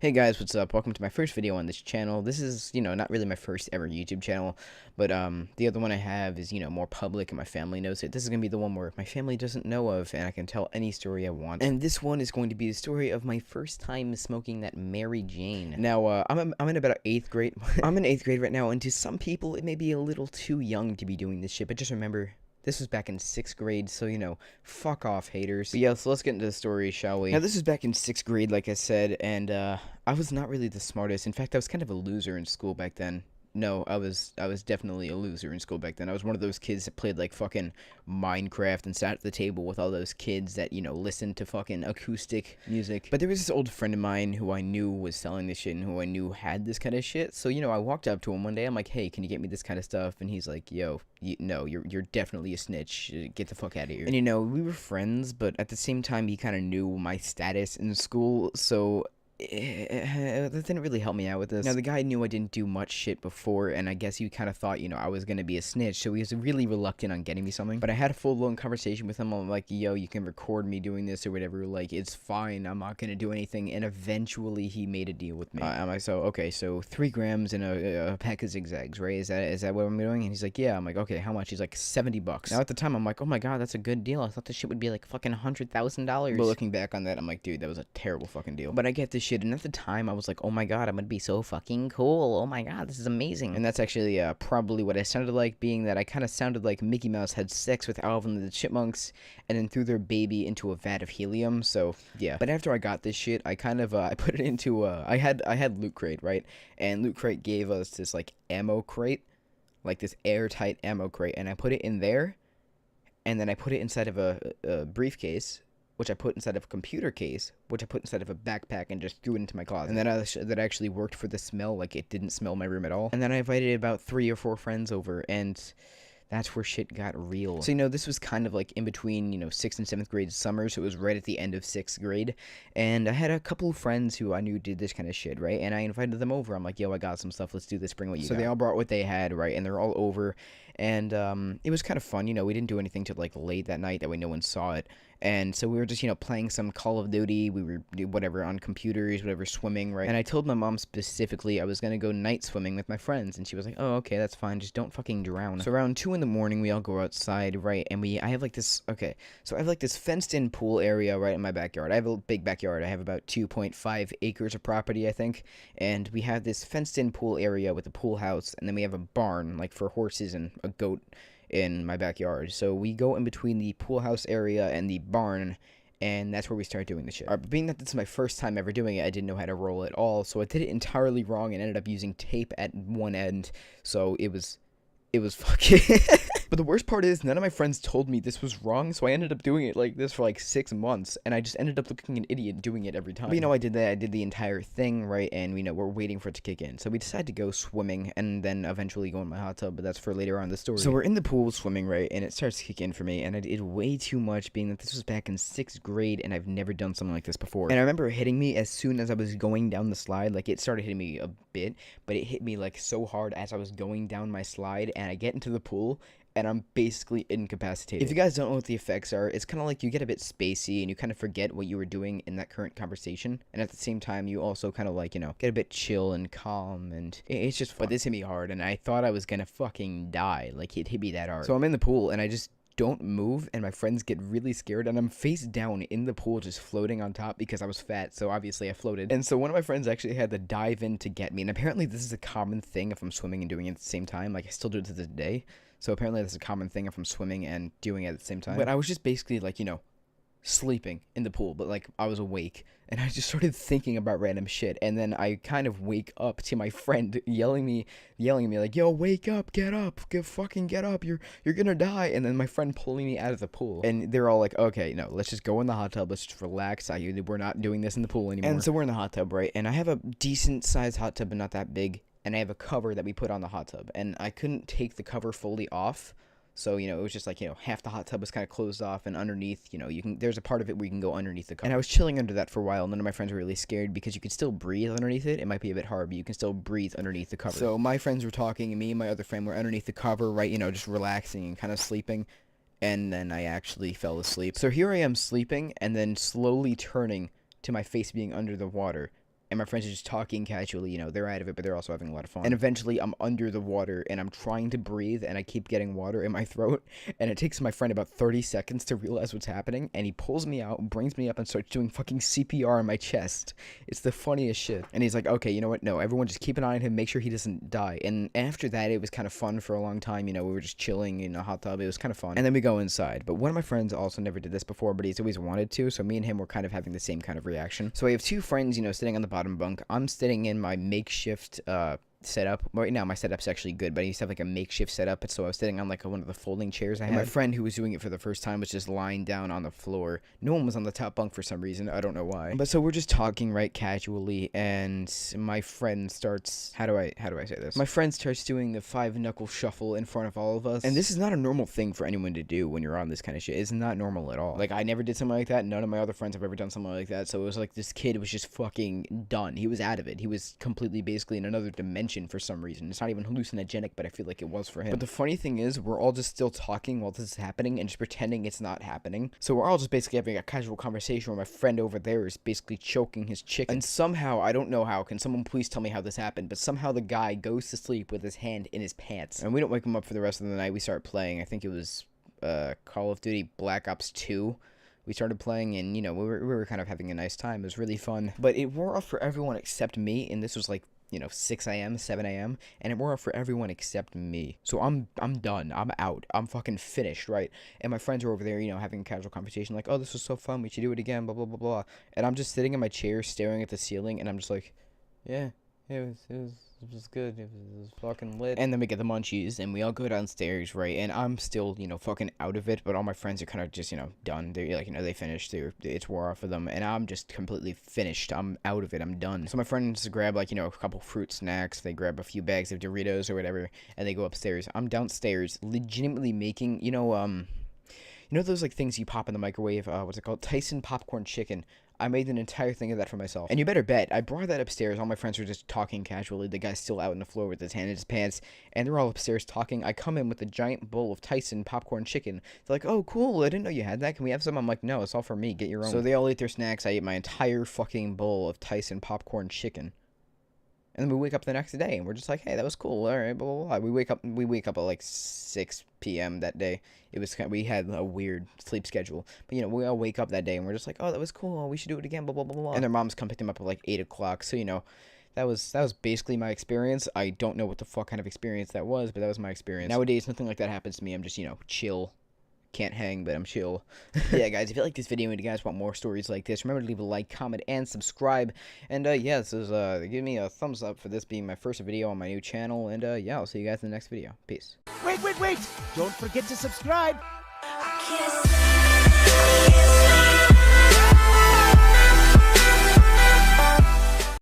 Hey guys, what's up? Welcome to my first video on this channel. This is, not really my first ever YouTube channel, but the other one I have is, more public and my family knows it. This is going to be the one where my family doesn't know of and I can tell any story I want. And this one is going to be the story of my first time smoking that Mary Jane. Now, I'm in about 8th grade. I'm in 8th grade right now, and to some people it may be a little too young to be doing this shit, but just remember, this was back in 6th grade, so, fuck off, haters. But yeah, so let's get into the story, shall we? Now, this was back in 6th grade, like I said, and, I was not really the smartest. In fact, I was kind of a loser in school back then. No, I was definitely a loser in school back then. I was one of those kids that played, like, fucking Minecraft and sat at the table with all those kids that, listened to fucking acoustic music. But there was this old friend of mine who I knew was selling this shit and who I knew had this kind of shit. So, I walked up to him one day. I'm like, hey, can you get me this kind of stuff? And he's like, yo, no, you're definitely a snitch. Get the fuck out of here. And, we were friends, but at the same time, he kind of knew my status in school, so that didn't really help me out with this. Now, the guy knew I didn't do much shit before, and I guess he kind of thought, I was gonna be a snitch, so he was really reluctant on getting me something. But I had a full-blown conversation with him. I'm like, yo, you can record me doing this or whatever. Like, it's fine. I'm not gonna do anything. And eventually, he made a deal with me. I'm like, so 3 grams and a pack of zigzags, right? Is that what I'm doing? And he's like, yeah. I'm like, okay, how much? He's like, $70. Now, at the time, I'm like, oh my god, that's a good deal. I thought this shit would be like fucking $100,000. But looking back on that, I'm like, dude, that was a terrible fucking deal. But I get this shit. And at the time, I was like, oh my god, I'm gonna be so fucking cool. Oh my god, this is amazing. And that's actually probably what I sounded like, being that I kind of sounded like Mickey Mouse had sex with Alvin and the Chipmunks and then threw their baby into a vat of helium. So yeah. But after I got this shit, I kind of I put it into I had Loot Crate, right? And Loot Crate gave us this like ammo crate, like this airtight ammo crate, and I put it in there, and then I put it inside of a briefcase, which I put inside of a computer case, which I put inside of a backpack and just threw it into my closet. And then that actually worked for the smell. Like, it didn't smell my room at all. And then I invited about 3 or 4 friends over, and that's where shit got real. So, this was kind of like in between, 6th and 7th grade summer, so it was right at the end of 6th grade. And I had a couple of friends who I knew did this kind of shit, right? And I invited them over. I'm like, yo, I got some stuff. Let's do this. Bring what you got. So they all brought what they had, right? And they're all over. And it was kind of fun. We didn't do anything till like late that night. That way no one saw it. And so we were just, playing some Call of Duty. We were, whatever, on computers, whatever, swimming, right? And I told my mom specifically I was going to go night swimming with my friends. And she was like, oh, okay, that's fine. Just don't fucking drown. So around 2 in the morning, we all go outside, right? And I have like this, okay. So I have like this fenced-in pool area right in my backyard. I have a big backyard. I have about 2.5 acres of property, I think. And we have this fenced-in pool area with a pool house. And then we have a barn, like, for horses and a goat in my backyard. So we go in between the pool house area and the barn, and that's where we start doing the shit. But being that this is my first time ever doing it, I didn't know how to roll at all, so I did it entirely wrong and ended up using tape at one end, so it was fucking But the worst part is, none of my friends told me this was wrong, so I ended up doing it like this for like 6 months, and I just ended up looking an idiot doing it every time. But I did that, I did the entire thing, right, and we're waiting for it to kick in. So we decided to go swimming, and then eventually go in my hot tub, but that's for later on in the story. So we're in the pool swimming, right, and it starts to kick in for me, and I did way too much, being that this was back in 6th grade, and I've never done something like this before. And I remember it hitting me as soon as I was going down the slide. Like, it started hitting me a bit, but it hit me like so hard as I was going down my slide, and I get into the pool, and I'm basically incapacitated. If you guys don't know what the effects are, it's kind of like you get a bit spacey and you kind of forget what you were doing in that current conversation, and at the same time you also kind of like, get a bit chill and calm, and it's just fun. But this hit me hard, and I thought I was gonna fucking die. Like, it hit me that hard. So I'm in the pool, and I just don't move, and my friends get really scared, and I'm face down in the pool just floating on top because I was fat, so obviously I floated. And so one of my friends actually had to dive in to get me, and apparently this is a common thing if I'm swimming and doing it at the same time. Like, I still do it to this day. So apparently that's a common thing if I'm swimming and doing it at the same time. But I was just basically like, sleeping in the pool, but like I was awake, and I just started thinking about random shit, and then I kind of wake up to my friend yelling at me like, yo, wake up, get up, fucking get up, you're gonna die. And then my friend pulling me out of the pool, and they're all like, okay, no, let's just go in the hot tub, let's just relax, we're not doing this in the pool anymore. And so we're in the hot tub, right, and I have a decent sized hot tub, but not that big, and I have a cover that we put on the hot tub, and I couldn't take the cover fully off. So, it was just like, half the hot tub was kind of closed off, and underneath, there's a part of it where you can go underneath the cover. And I was chilling under that for a while. None of my friends were really scared because you could still breathe underneath it. It might be a bit hard, but you can still breathe underneath the cover. So my friends were talking, and me and my other friend were underneath the cover, right, just relaxing and kind of sleeping. And then I actually fell asleep. So here I am sleeping, and then slowly turning to my face being under the water. and my friends are just talking casually, you know, they're out of it, but they're also having a lot of fun. And eventually I'm under the water and I'm trying to breathe and I keep getting water in my throat, and it takes my friend about 30 seconds to realize what's happening, and he pulls me out, brings me up, and starts doing fucking CPR on my chest. It's the funniest shit. And he's like, okay, you know what, no, everyone just keep an eye on him, make sure he doesn't die. And after that, it was kind of fun for a long time, you know, we were just chilling in a hot tub, it was kind of fun. And then we go inside, but one of my friends also never did this before, but he's always wanted to, so me and him were kind of having the same kind of reaction. So I have two friends, you know, sitting on the bottom bunk. I'm sitting in my makeshift setup. Right now my setup's actually good, but I used to have like a makeshift setup, and so I was sitting on like one of the folding chairs I had. And my friend who was doing it for the first time was just lying down on the floor. No one was on the top bunk for some reason, I don't know why. But so we're just talking right casually, and my friend starts, how do I say this? My friend starts doing the 5-knuckle shuffle in front of all of us, and this is not a normal thing for anyone to do when you're on this kind of shit. It's not normal at all. Like, I never did something like that, none of my other friends have ever done something like that, so it was like this kid was just fucking done. He was out of it. He was completely basically in another dimension for some reason. It's not even hallucinogenic, but I feel like it was for him. But the funny thing is, we're all just still talking while this is happening and just pretending it's not happening. So we're all just basically having a casual conversation where my friend over there is basically choking his chicken. And somehow, I don't know how, can someone please tell me how this happened, but somehow the guy goes to sleep with his hand in his pants. And we don't wake him up for the rest of the night. We start playing. I think it was Call of Duty Black Ops 2. We started playing, and, you know, we were kind of having a nice time. It was really fun. But it wore off for everyone except me, and this was like, you know, 6 a.m., 7 a.m., and it wore off for everyone except me. So I'm done. I'm out. I'm fucking finished, right? And my friends are over there, you know, having a casual conversation, like, oh, this was so fun, we should do it again, blah, blah, blah, blah. And I'm just sitting in my chair staring at the ceiling, and I'm just like, yeah, it was good. It was fucking lit. And then we get the munchies, and we all go downstairs, right? And I'm still, you know, fucking out of it, but all my friends are kind of just, you know, done. They're like, you know, they finished. It's wore off of them, and I'm just completely finished. I'm out of it. I'm done. So my friends grab, like, you know, a couple fruit snacks. They grab a few bags of Doritos or whatever, and they go upstairs. I'm downstairs, legitimately making, you know those, like, things you pop in the microwave? What's it called? Tyson popcorn chicken. I made an entire thing of that for myself. And you better bet, I brought that upstairs. All my friends were just talking casually. The guy's still out on the floor with his hand in his pants, and they're all upstairs talking. I come in with a giant bowl of Tyson popcorn chicken. They're like, oh, cool, I didn't know you had that. Can we have some? I'm like, no, it's all for me. Get your own. So they all ate their snacks. I ate my entire fucking bowl of Tyson popcorn chicken. And then we wake up the next day, and we're just like, hey, that was cool. All right, blah, blah, blah. We wake up at like 6 p.m. that day. It was we had a weird sleep schedule. But, you know, we all wake up that day, and we're just like, oh, that was cool. We should do it again, blah, blah, blah, blah. And their moms come pick them up at like 8 o'clock. So, you know, that was basically my experience. I don't know what the fuck kind of experience that was, but that was my experience. Nowadays, nothing like that happens to me. I'm just, you know, chill. Can't hang, but I'm chill. Yeah, guys, if you like this video and you guys want more stories like this, remember to leave a like, comment, and subscribe. And, yeah, this is, give me a thumbs up for this being my first video on my new channel. And, yeah, I'll see you guys in the next video. Peace. Wait! Don't forget to subscribe!